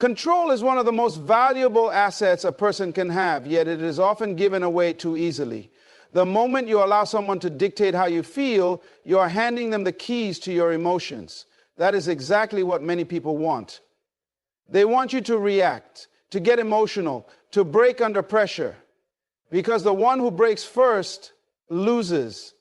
Control is one of the most valuable assets a person can have, yet it is often given away too easily. The moment you allow someone to dictate how you feel, you are handing them the keys to your emotions. That is exactly what many people want. They want you to react, to get emotional, to break under pressure, because the one who breaks first loses.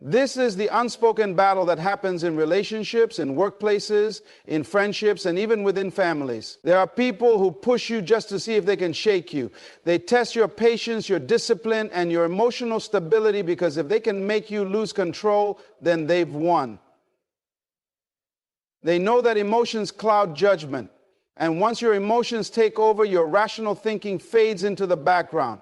This is the unspoken battle that happens in relationships, in workplaces, in friendships, and even within families. There are people who push you just to see if they can shake you. They test your patience, your discipline, and your emotional stability, because if they can make you lose control, then they've won. They know that emotions cloud judgment, and once your emotions take over, your rational thinking fades into the background.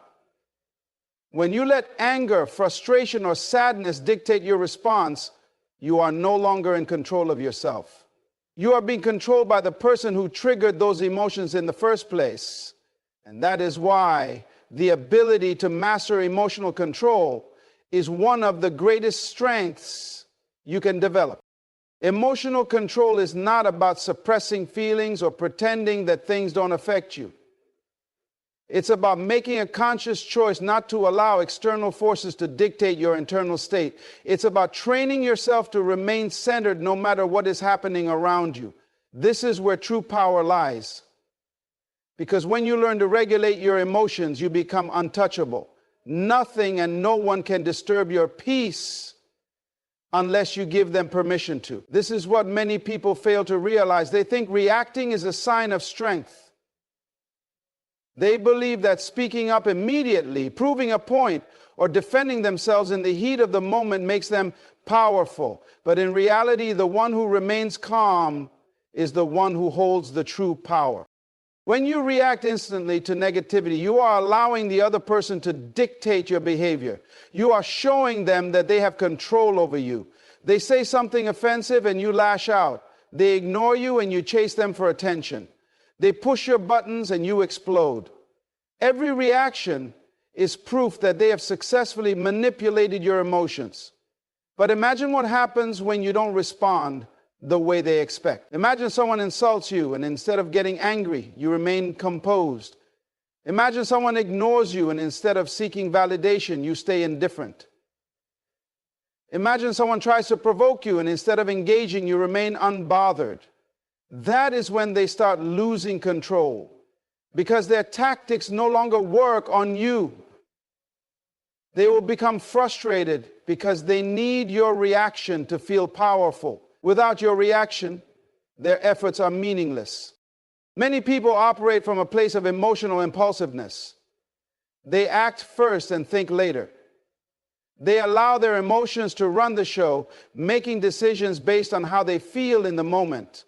When you let anger, frustration, or sadness dictate your response, you are no longer in control of yourself. You are being controlled by the person who triggered those emotions in the first place. And that is why the ability to master emotional control is one of the greatest strengths you can develop. Emotional control is not about suppressing feelings or pretending that things don't affect you. It's about making a conscious choice not to allow external forces to dictate your internal state. It's about training yourself to remain centered no matter what is happening around you. This is where true power lies. Because when you learn to regulate your emotions, you become untouchable. Nothing and no one can disturb your peace unless you give them permission to. This is what many people fail to realize. They think reacting is a sign of strength. They believe that speaking up immediately, proving a point, or defending themselves in the heat of the moment makes them powerful. But in reality, the one who remains calm is the one who holds the true power. When you react instantly to negativity, you are allowing the other person to dictate your behavior. You are showing them that they have control over you. They say something offensive and you lash out. They ignore you and you chase them for attention. They push your buttons and you explode. Every reaction is proof that they have successfully manipulated your emotions. But imagine what happens when you don't respond the way they expect. Imagine someone insults you and instead of getting angry, you remain composed. Imagine someone ignores you and instead of seeking validation, you stay indifferent. Imagine someone tries to provoke you and instead of engaging, you remain unbothered. That is when they start losing control, because their tactics no longer work on you. They will become frustrated because they need your reaction to feel powerful. Without your reaction, their efforts are meaningless. Many people operate from a place of emotional impulsiveness. They act first and think later. They allow their emotions to run the show, making decisions based on how they feel in the moment,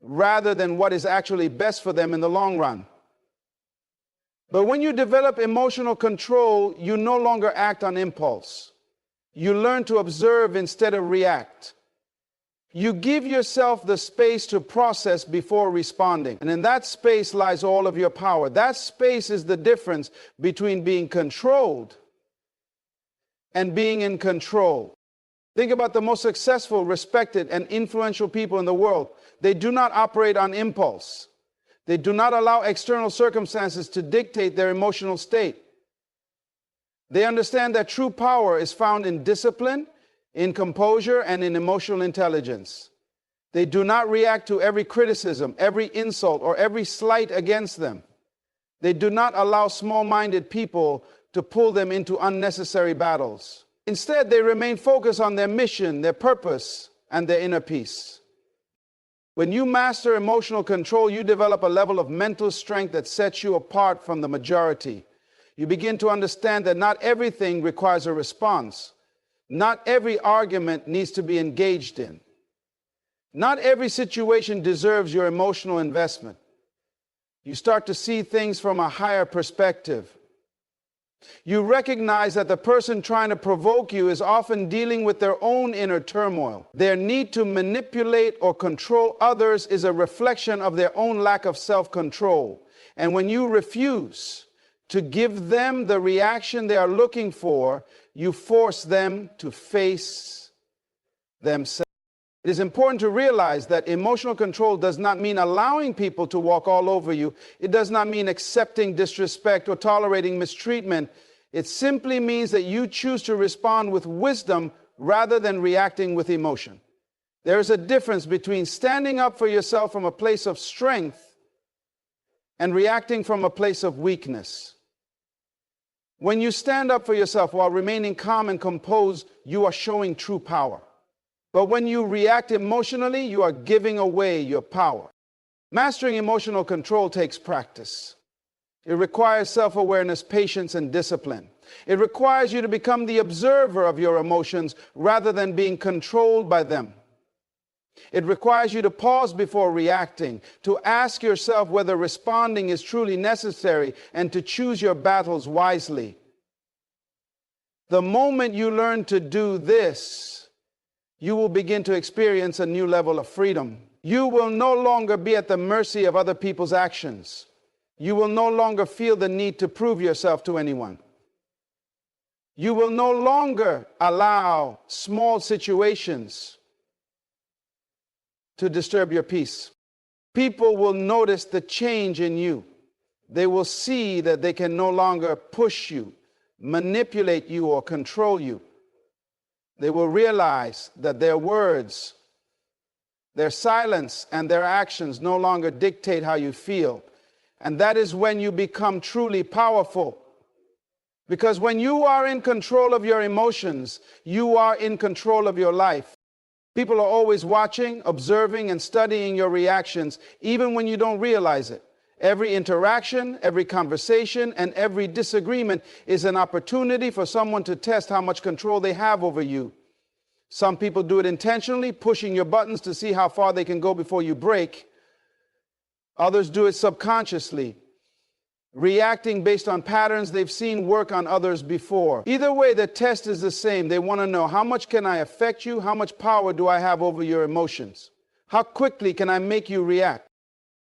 rather than what is actually best for them in the long run. But when you develop emotional control, you no longer act on impulse. You learn to observe instead of react. You give yourself the space to process before responding. And in that space lies all of your power. That space is the difference between being controlled and being in control. Think about the most successful, respected, and influential people in the world. They do not operate on impulse. They do not allow external circumstances to dictate their emotional state. They understand that true power is found in discipline, in composure, and in emotional intelligence. They do not react to every criticism, every insult, or every slight against them. They do not allow small-minded people to pull them into unnecessary battles. Instead, they remain focused on their mission, their purpose, and their inner peace. When you master emotional control, you develop a level of mental strength that sets you apart from the majority. You begin to understand that not everything requires a response. Not every argument needs to be engaged in. Not every situation deserves your emotional investment. You start to see things from a higher perspective. You recognize that the person trying to provoke you is often dealing with their own inner turmoil. Their need to manipulate or control others is a reflection of their own lack of self-control. And when you refuse to give them the reaction they are looking for, you force them to face themselves. It It is important to realize that emotional control does not mean allowing people to walk all over you. It does not mean accepting disrespect or tolerating mistreatment. It simply means that you choose to respond with wisdom rather than reacting with emotion. There is a difference between standing up for yourself from a place of strength and reacting from a place of weakness. When you stand up for yourself while remaining calm and composed, you are showing true power. But when you react emotionally, you are giving away your power. Mastering emotional control takes practice. It requires self-awareness, patience, and discipline. It requires you to become the observer of your emotions rather than being controlled by them. It requires you to pause before reacting, to ask yourself whether responding is truly necessary, and to choose your battles wisely. The moment you learn to do this, you will begin to experience a new level of freedom. You will no longer be at the mercy of other people's actions. You will no longer feel the need to prove yourself to anyone. You will no longer allow small situations to disturb your peace. People will notice the change in you. They will see that they can no longer push you, manipulate you, or control you. They will realize that their words, their silence, and their actions no longer dictate how you feel. And that is when you become truly powerful. Because when you are in control of your emotions, you are in control of your life. People are always watching, observing, and studying your reactions, even when you don't realize it. Every interaction, every conversation, and every disagreement is an opportunity for someone to test how much control they have over you. Some people do it intentionally, pushing your buttons to see how far they can go before you break. Others do it subconsciously, reacting based on patterns they've seen work on others before. Either way, the test is the same. They want to know, how much can I affect you? How much power do I have over your emotions? How quickly can I make you react?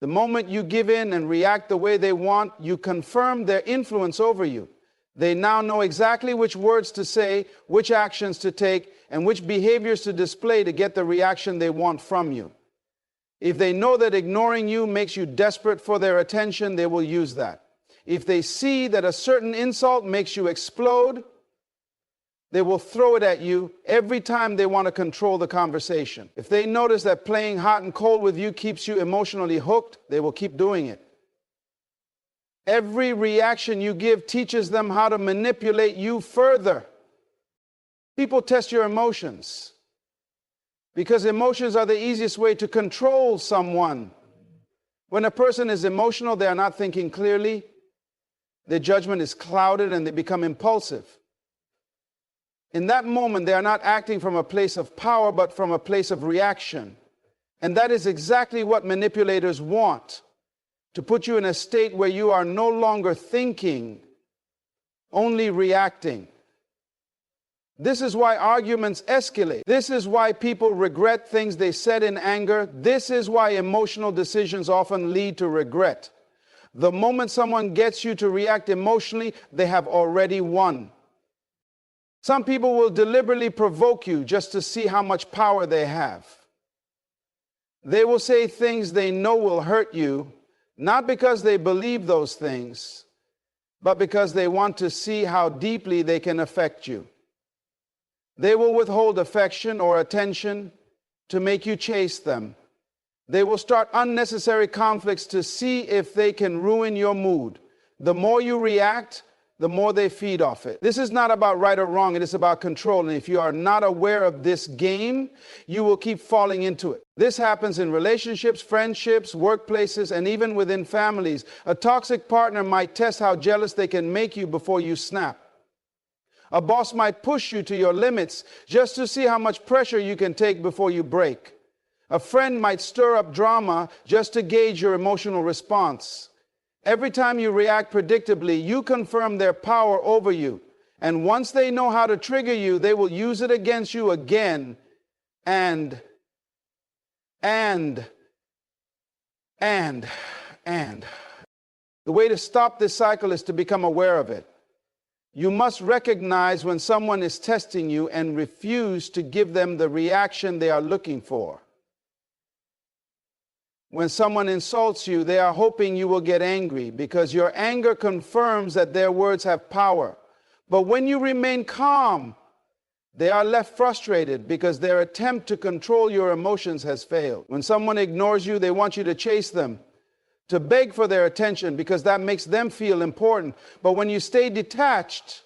The moment you give in and react the way they want, you confirm their influence over you. They now know exactly which words to say, which actions to take, and which behaviors to display to get the reaction they want from you. If they know that ignoring you makes you desperate for their attention, they will use that. If they see that a certain insult makes you explode, they will throw it at you every time they want to control the conversation. If they notice that playing hot and cold with you keeps you emotionally hooked, they will keep doing it. Every reaction you give teaches them how to manipulate you further. People test your emotions because emotions are the easiest way to control someone. When a person is emotional, they are not thinking clearly. Their judgment is clouded and they become impulsive. In that moment, they are not acting from a place of power, but from a place of reaction. And that is exactly what manipulators want, to put you in a state where you are no longer thinking, only reacting. This is why arguments escalate. This is why people regret things they said in anger. This is why emotional decisions often lead to regret. The moment someone gets you to react emotionally, they have already won. Some people will deliberately provoke you just to see how much power they have. They will say things they know will hurt you, not because they believe those things, but because they want to see how deeply they can affect you. They will withhold affection or attention to make you chase them. They will start unnecessary conflicts to see if they can ruin your mood. The more you react, the more they feed off it. This is not about right or wrong. It is about control. And if you are not aware of this game, you will keep falling into it. This happens in relationships, friendships, workplaces, and even within families. A toxic partner might test how jealous they can make you before you snap. A boss might push you to your limits just to see how much pressure you can take before you break. A friend might stir up drama just to gauge your emotional response. Every time you react predictably, you confirm their power over you. And once they know how to trigger you, they will use it against you again and. The way to stop this cycle is to become aware of it. You must recognize when someone is testing you and refuse to give them the reaction they are looking for. When someone insults you, they are hoping you will get angry because your anger confirms that their words have power. But when you remain calm, they are left frustrated because their attempt to control your emotions has failed. When someone ignores you, they want you to chase them, to beg for their attention because that makes them feel important. But when you stay detached,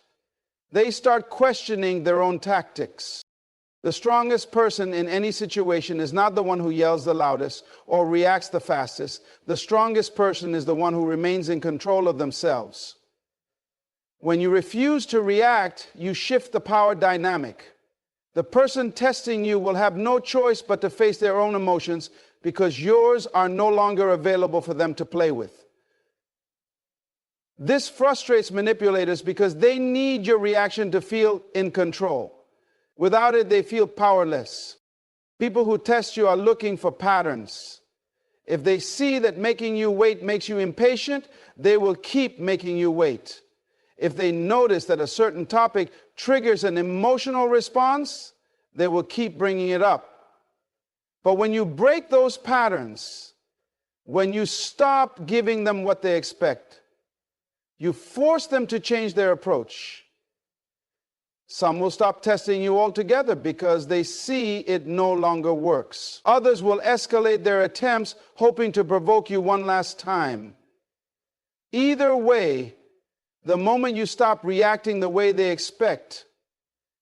they start questioning their own tactics. The strongest person in any situation is not the one who yells the loudest or reacts the fastest. The strongest person is the one who remains in control of themselves. When you refuse to react, you shift the power dynamic. The person testing you will have no choice but to face their own emotions because yours are no longer available for them to play with. This frustrates manipulators because they need your reaction to feel in control. Without it, they feel powerless. People who test you are looking for patterns. If they see that making you wait makes you impatient, they will keep making you wait. If they notice that a certain topic triggers an emotional response, they will keep bringing it up. But when you break those patterns, when you stop giving them what they expect, you force them to change their approach. Some will stop testing you altogether because they see it no longer works. Others will escalate their attempts, hoping to provoke you one last time. Either way, the moment you stop reacting the way they expect,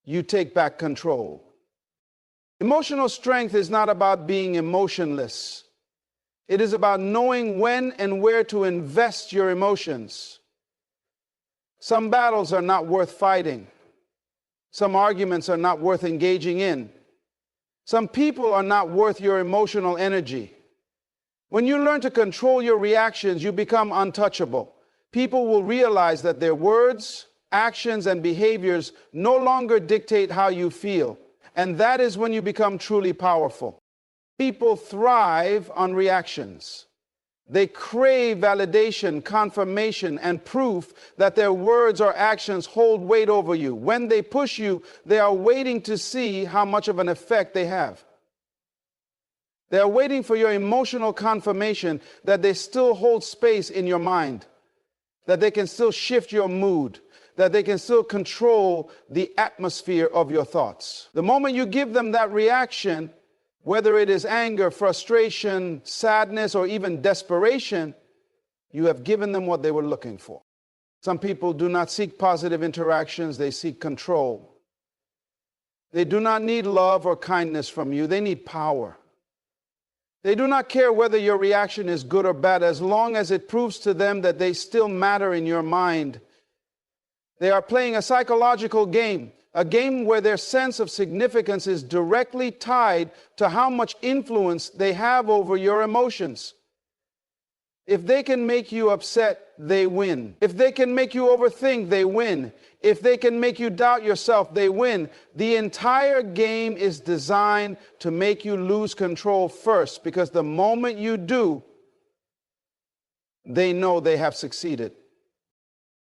you take back control. Emotional strength is not about being emotionless. It is about knowing when and where to invest your emotions. Some battles are not worth fighting. Some arguments are not worth engaging in. Some people are not worth your emotional energy. When you learn to control your reactions, you become untouchable. People will realize that their words, actions, and behaviors no longer dictate how you feel. And that is when you become truly powerful. People thrive on reactions. They crave validation, confirmation, and proof that their words or actions hold weight over you. When they push you, they are waiting to see how much of an effect they have. They are waiting for your emotional confirmation that they still hold space in your mind, that they can still shift your mood, that they can still control the atmosphere of your thoughts. The moment you give them that reaction, whether it is anger, frustration, sadness, or even desperation, you have given them what they were looking for. Some people do not seek positive interactions, they seek control. They do not need love or kindness from you, they need power. They do not care whether your reaction is good or bad, as long as it proves to them that they still matter in your mind. They are playing a psychological game, a game where their sense of significance is directly tied to how much influence they have over your emotions. If they can make you upset, they win. If they can make you overthink, they win. If they can make you doubt yourself, they win. The entire game is designed to make you lose control first, because the moment you do, they know they have succeeded.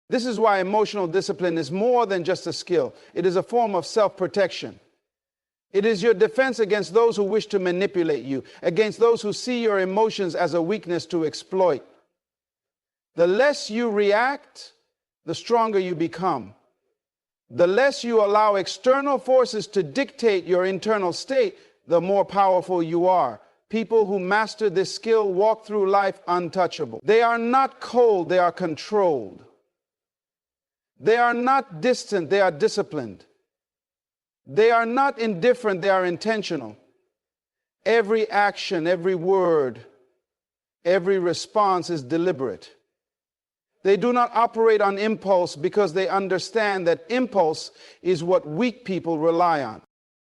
This is why emotional discipline is more than just a skill. It is a form of self-protection. It is your defense against those who wish to manipulate you, against those who see your emotions as a weakness to exploit. The less you react, the stronger you become. The less you allow external forces to dictate your internal state, the more powerful you are. People who master this skill walk through life untouchable. They are not cold, they are controlled. They are not distant, they are disciplined. They are not indifferent, they are intentional. Every action, every word, every response is deliberate. They do not operate on impulse because they understand that impulse is what weak people rely on.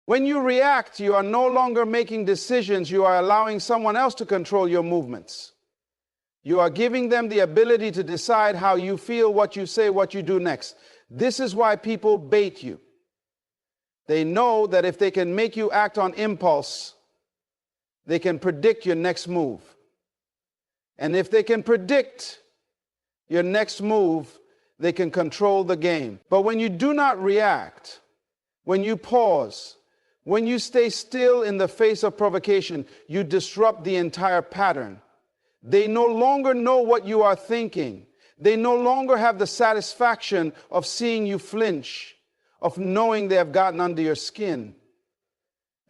When you react, you are no longer making decisions, you are allowing someone else to control your movements. You are giving them the ability to decide how you feel, what you say, what you do next. This is why people bait you. They know that if they can make you act on impulse, they can predict your next move. And if they can predict your next move, they can control the game. But when you do not react, when you pause, when you stay still in the face of provocation, you disrupt the entire pattern. They no longer know what you are thinking. They no longer have the satisfaction of seeing you flinch, of knowing they have gotten under your skin.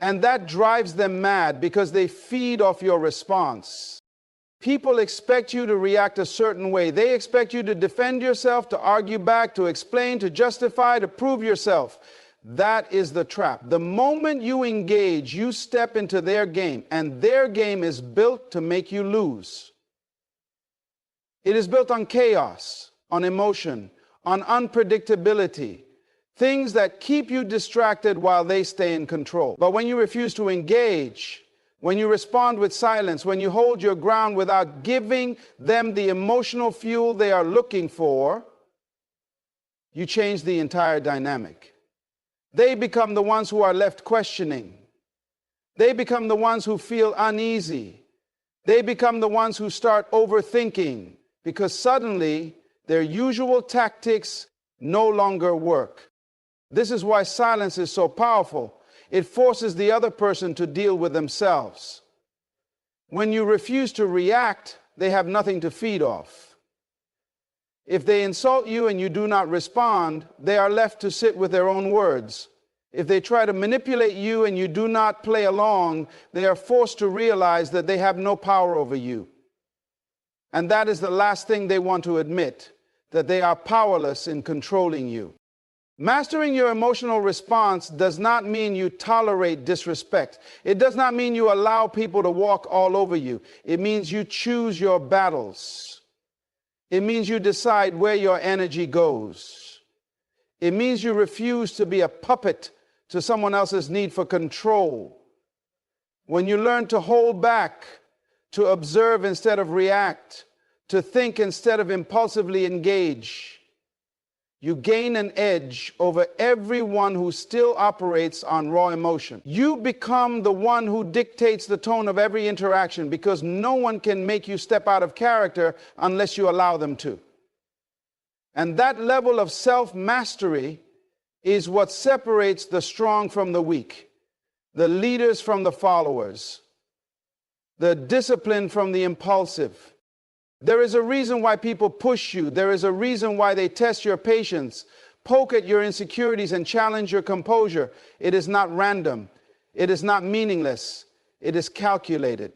And that drives them mad because they feed off your response. People expect you to react a certain way. They expect you to defend yourself, to argue back, to explain, to justify, to prove yourself. That is the trap. The moment you engage, you step into their game, and their game is built to make you lose. It is built on chaos, on emotion, on unpredictability, things that keep you distracted while they stay in control. But when you refuse to engage, when you respond with silence, when you hold your ground without giving them the emotional fuel they are looking for, you change the entire dynamic. They become the ones who are left questioning. They become the ones who feel uneasy. They become the ones who start overthinking because suddenly their usual tactics no longer work. This is why silence is so powerful. It forces the other person to deal with themselves. When you refuse to react, they have nothing to feed off. If they insult you and you do not respond, they are left to sit with their own words. If they try to manipulate you and you do not play along, they are forced to realize that they have no power over you. And that is the last thing they want to admit, that they are powerless in controlling you. Mastering your emotional response does not mean you tolerate disrespect. It does not mean you allow people to walk all over you. It means you choose your battles. It means you decide where your energy goes. It means you refuse to be a puppet to someone else's need for control. When you learn to hold back, to observe instead of react, to think instead of impulsively engage, you gain an edge over everyone who still operates on raw emotion. You become the one who dictates the tone of every interaction because no one can make you step out of character unless you allow them to. And that level of self-mastery is what separates the strong from the weak, the leaders from the followers, the disciplined from the impulsive. There is a reason why people push you. There is a reason why they test your patience, poke at your insecurities, and challenge your composure. It is not random. It is not meaningless. It is calculated.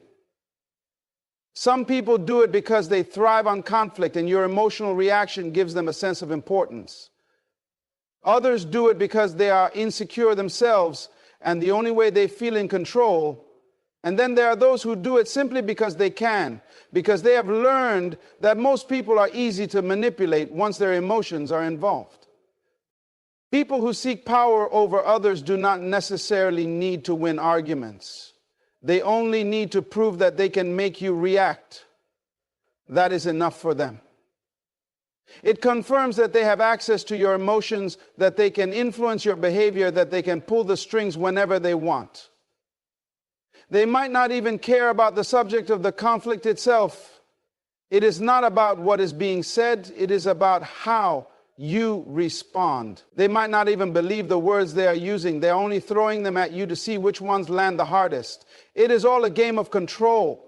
Some people do it because they thrive on conflict and your emotional reaction gives them a sense of importance. Others do it because they are insecure themselves and the only way they feel in control. And then there are those who do it simply because they can, because they have learned that most people are easy to manipulate once their emotions are involved. People who seek power over others do not necessarily need to win arguments. They only need to prove that they can make you react. That is enough for them. It confirms that they have access to your emotions, that they can influence your behavior, that they can pull the strings whenever they want. They might not even care about the subject of the conflict itself. It is not about what is being said. It is about how you respond. They might not even believe the words they are using. They're only throwing them at you to see which ones land the hardest. It is all a game of control.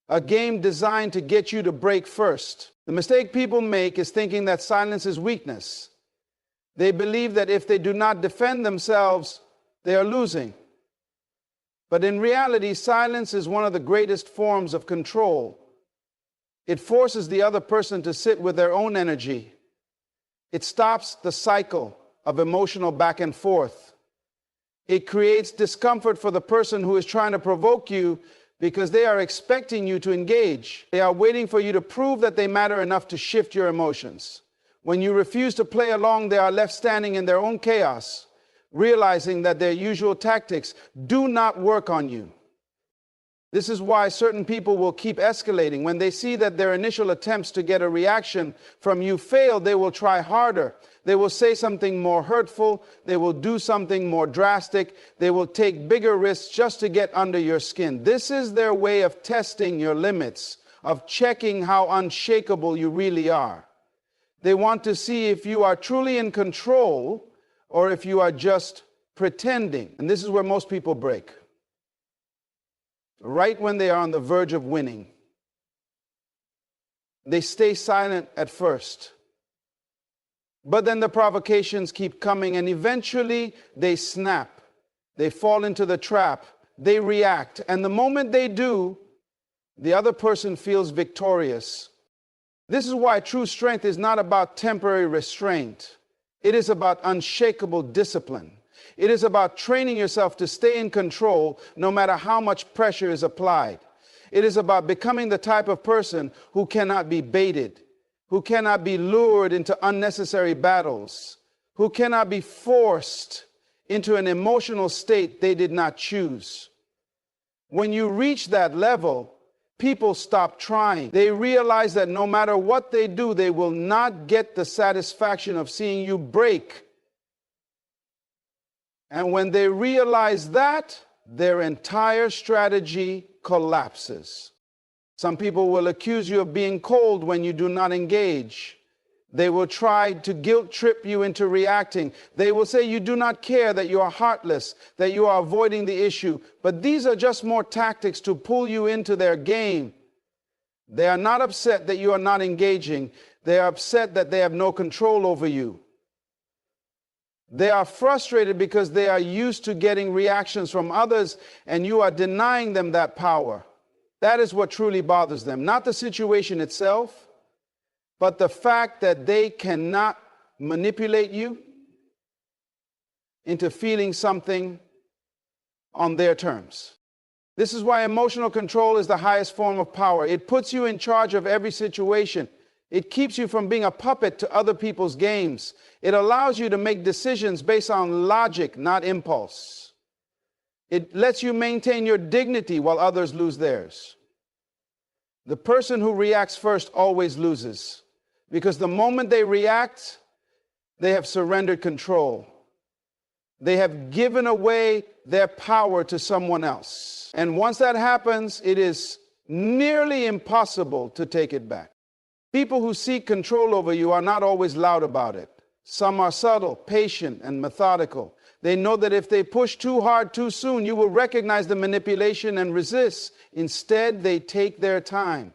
A game designed to get you to break first. The mistake people make is thinking that silence is weakness. They believe that if they do not defend themselves, they are losing. But in reality, silence is one of the greatest forms of control. It forces the other person to sit with their own energy. It stops the cycle of emotional back and forth. It creates discomfort for the person who is trying to provoke you because they are expecting you to engage. They are waiting for you to prove that they matter enough to shift your emotions. When you refuse to play along, they are left standing in their own chaos, realizing that their usual tactics do not work on you. This is why certain people will keep escalating. When they see that their initial attempts to get a reaction from you fail, they will try harder. They will say something more hurtful. They will do something more drastic. They will take bigger risks just to get under your skin. This is their way of testing your limits, of checking how unshakable you really are. They want to see if you are truly in control or if you are just pretending. And this is where most people break. Right when they are on the verge of winning, they stay silent at first. But then the provocations keep coming, and eventually they snap. They fall into the trap. They react. And the moment they do, the other person feels victorious. This is why true strength is not about temporary restraint. It is about unshakable discipline. It is about training yourself to stay in control no matter how much pressure is applied. It is about becoming the type of person who cannot be baited, who cannot be lured into unnecessary battles, who cannot be forced into an emotional state they did not choose. When you reach that level, people stop trying. They realize that no matter what they do, they will not get the satisfaction of seeing you break. And when they realize that, their entire strategy collapses. Some people will accuse you of being cold when you do not engage. They will try to guilt trip you into reacting. They will say you do not care, that you are heartless, that you are avoiding the issue. But these are just more tactics to pull you into their game. They are not upset that you are not engaging. They are upset that they have no control over you. They are frustrated because they are used to getting reactions from others, and you are denying them that power. That is what truly bothers them. Not the situation itself, but the fact that they cannot manipulate you into feeling something on their terms. This is why emotional control is the highest form of power. It puts you in charge of every situation. It keeps you from being a puppet to other people's games. It allows you to make decisions based on logic, not impulse. It lets you maintain your dignity while others lose theirs. The person who reacts first always loses, because the moment they react, they have surrendered control. They have given away their power to someone else. And once that happens, it is nearly impossible to take it back. People who seek control over you are not always loud about it. Some are subtle, patient, and methodical. They know that if they push too hard too soon, you will recognize the manipulation and resist. Instead, they take their time.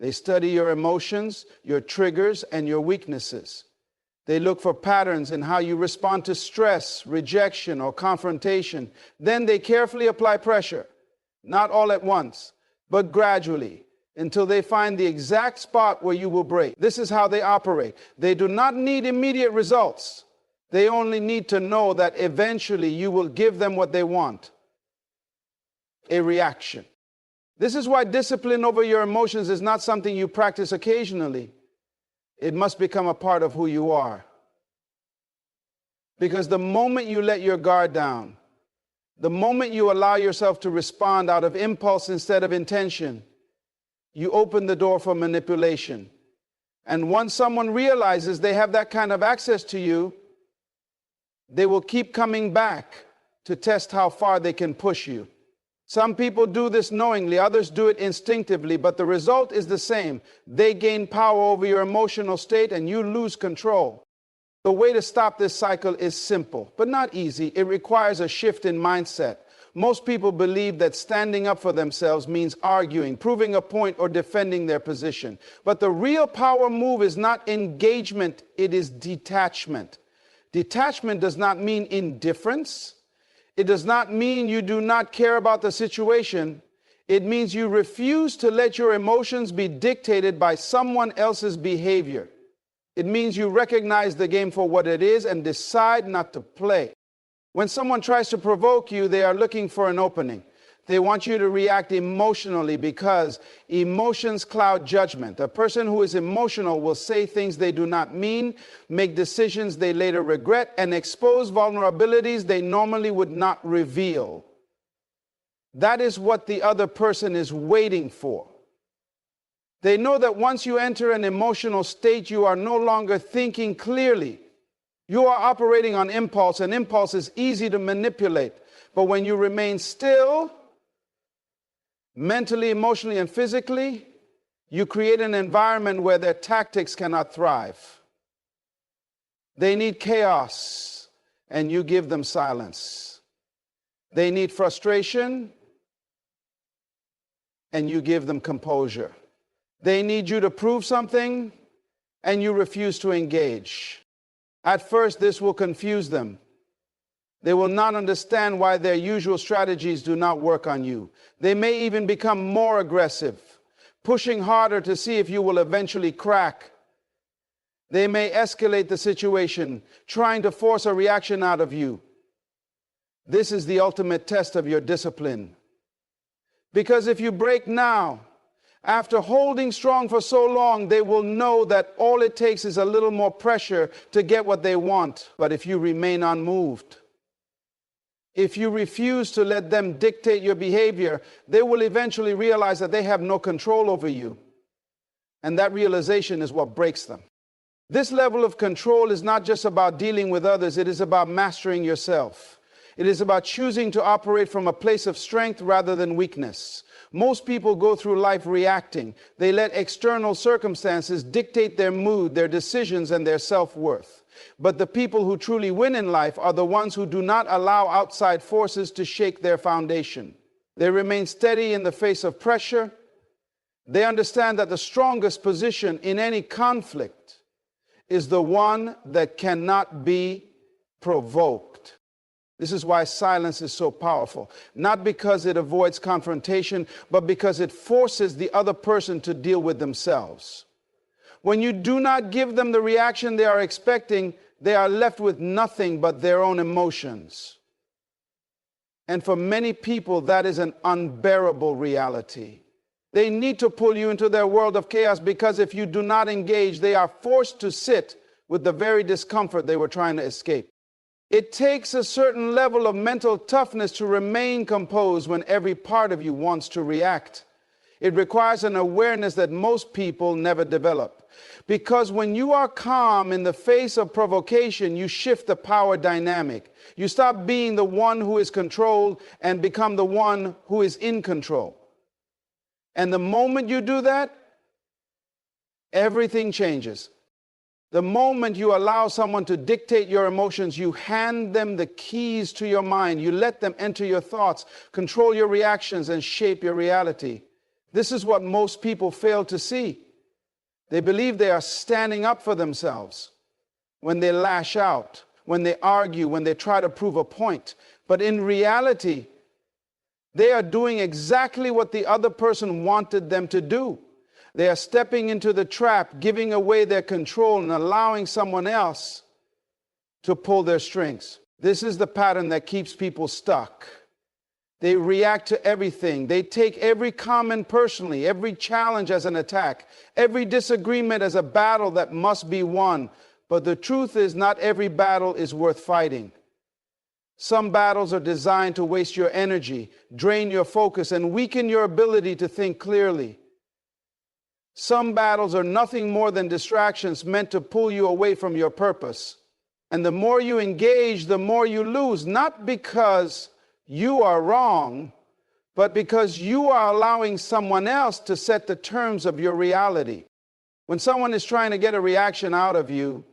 They study your emotions, your triggers, and your weaknesses. They look for patterns in how you respond to stress, rejection, or confrontation. Then they carefully apply pressure, not all at once, but gradually, until they find the exact spot where you will break. This is how they operate. They do not need immediate results. They only need to know that eventually you will give them what they want: a reaction. This is why discipline over your emotions is not something you practice occasionally. It must become a part of who you are. Because the moment you let your guard down, the moment you allow yourself to respond out of impulse instead of intention, you open the door for manipulation. And once someone realizes they have that kind of access to you, they will keep coming back to test how far they can push you. Some people do this knowingly, others do it instinctively, but the result is the same. They gain power over your emotional state and you lose control. The way to stop this cycle is simple, but not easy. It requires a shift in mindset. Most people believe that standing up for themselves means arguing, proving a point, or defending their position. But the real power move is not engagement, it is detachment. Detachment does not mean indifference. It does not mean you do not care about the situation. It means you refuse to let your emotions be dictated by someone else's behavior. It means you recognize the game for what it is and decide not to play. When someone tries to provoke you, they are looking for an opening. They want you to react emotionally because emotions cloud judgment. A person who is emotional will say things they do not mean, make decisions they later regret, and expose vulnerabilities they normally would not reveal. That is what the other person is waiting for. They know that once you enter an emotional state, you are no longer thinking clearly. You are operating on impulse, and impulse is easy to manipulate. But when you remain still, mentally, emotionally, and physically, you create an environment where their tactics cannot thrive. They need chaos, and you give them silence. They need frustration, and you give them composure. They need you to prove something, and you refuse to engage. At first, this will confuse them. They will not understand why their usual strategies do not work on you. They may even become more aggressive, pushing harder to see if you will eventually crack. They may escalate the situation, trying to force a reaction out of you. This is the ultimate test of your discipline. Because if you break now, after holding strong for so long, they will know that all it takes is a little more pressure to get what they want. But if you remain unmoved, if you refuse to let them dictate your behavior, they will eventually realize that they have no control over you. And that realization is what breaks them. This level of control is not just about dealing with others, it is about mastering yourself. It is about choosing to operate from a place of strength rather than weakness. Most people go through life reacting. They let external circumstances dictate their mood, their decisions, and their self-worth. But the people who truly win in life are the ones who do not allow outside forces to shake their foundation. They remain steady in the face of pressure. They understand that the strongest position in any conflict is the one that cannot be provoked. This is why silence is so powerful. Not because it avoids confrontation, but because it forces the other person to deal with themselves. When you do not give them the reaction they are expecting, they are left with nothing but their own emotions. And for many people, that is an unbearable reality. They need to pull you into their world of chaos because if you do not engage, they are forced to sit with the very discomfort they were trying to escape. It takes a certain level of mental toughness to remain composed when every part of you wants to react. It requires an awareness that most people never develop. Because when you are calm in the face of provocation, you shift the power dynamic. You stop being the one who is controlled and become the one who is in control. And the moment you do that, everything changes. The moment you allow someone to dictate your emotions, you hand them the keys to your mind. You let them enter your thoughts, control your reactions, and shape your reality. This is what most people fail to see. They believe they are standing up for themselves when they lash out, when they argue, when they try to prove a point. But in reality, they are doing exactly what the other person wanted them to do. They are stepping into the trap, giving away their control and allowing someone else to pull their strings. This is the pattern that keeps people stuck. They react to everything. They take every comment personally, every challenge as an attack, every disagreement as a battle that must be won. But the truth is, not every battle is worth fighting. Some battles are designed to waste your energy, drain your focus, and weaken your ability to think clearly. Some battles are nothing more than distractions meant to pull you away from your purpose. And the more you engage, the more you lose, not because you are wrong, but because you are allowing someone else to set the terms of your reality. When someone is trying to get a reaction out of you,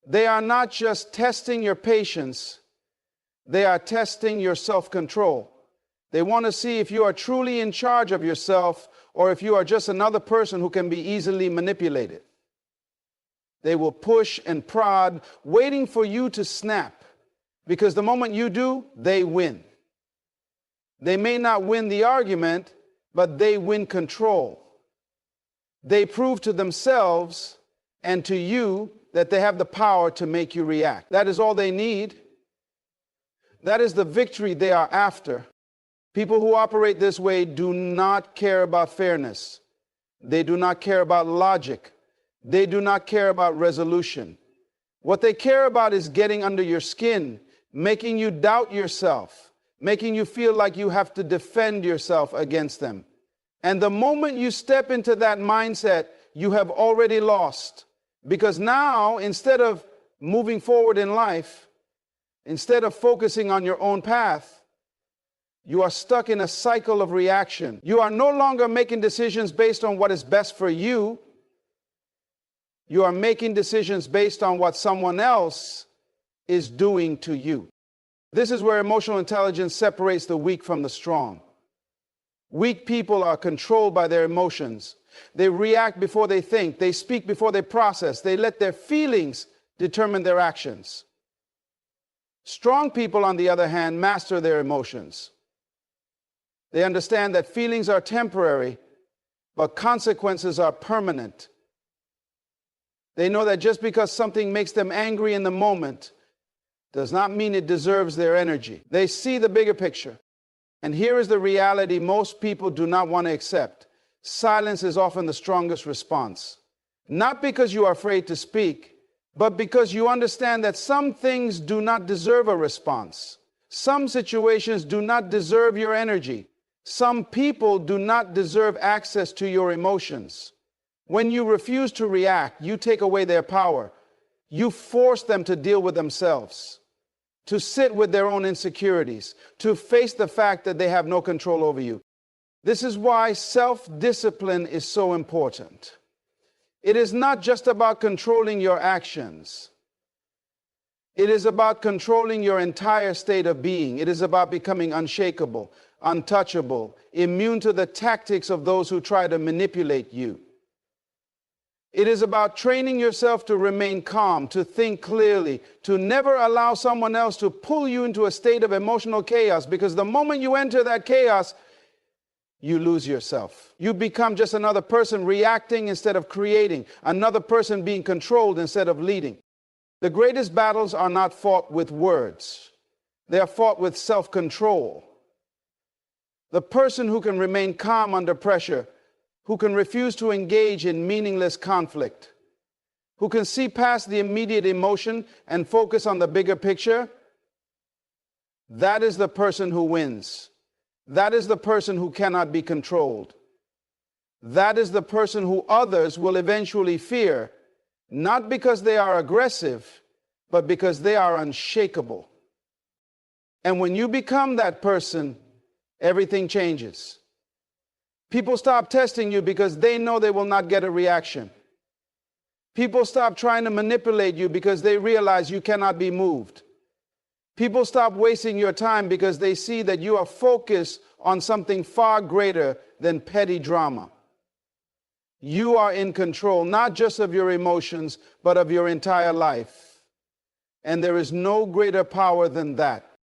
they are not just testing your patience, they are testing your self-control. They want to see if you are truly in charge of yourself or if you are just another person who can be easily manipulated. They will push and prod, waiting for you to snap, because the moment you do, they win. They may not win the argument, but they win control. They prove to themselves and to you that they have the power to make you react. That is all they need. That is the victory they are after. People who operate this way do not care about fairness. They do not care about logic. They do not care about resolution. What they care about is getting under your skin, making you doubt yourself, making you feel like you have to defend yourself against them. And the moment you step into that mindset, you have already lost. Because now, instead of moving forward in life, instead of focusing on your own path, you are stuck in a cycle of reaction. You are no longer making decisions based on what is best for you. You are making decisions based on what someone else is doing to you. This is where emotional intelligence separates the weak from the strong. Weak people are controlled by their emotions. They react before they think. They speak before they process. They let their feelings determine their actions. Strong people, on the other hand, master their emotions. They understand that feelings are temporary, but consequences are permanent. They know that just because something makes them angry in the moment does not mean it deserves their energy. They see the bigger picture. And here is the reality most people do not want to accept. Silence is often the strongest response. Not because you are afraid to speak, but because you understand that some things do not deserve a response. Some situations do not deserve your energy. Some people do not deserve access to your emotions. When you refuse to react, you take away their power. You force them to deal with themselves, to sit with their own insecurities, to face the fact that they have no control over you. This is why self-discipline is so important. It is not just about controlling your actions. It is about controlling your entire state of being. It is about becoming unshakable, untouchable, immune to the tactics of those who try to manipulate you. It is about training yourself to remain calm, to think clearly, to never allow someone else to pull you into a state of emotional chaos, because the moment you enter that chaos, you lose yourself. You become just another person reacting instead of creating, another person being controlled instead of leading. The greatest battles are not fought with words. They are fought with self-control. The person who can remain calm under pressure, who can refuse to engage in meaningless conflict, who can see past the immediate emotion and focus on the bigger picture, that is the person who wins. That is the person who cannot be controlled. That is the person who others will eventually fear, not because they are aggressive, but because they are unshakable. And when you become that person, everything changes. People stop testing you because they know they will not get a reaction. People stop trying to manipulate you because they realize you cannot be moved. People stop wasting your time because they see that you are focused on something far greater than petty drama. You are in control, not just of your emotions, but of your entire life. And there is no greater power than that.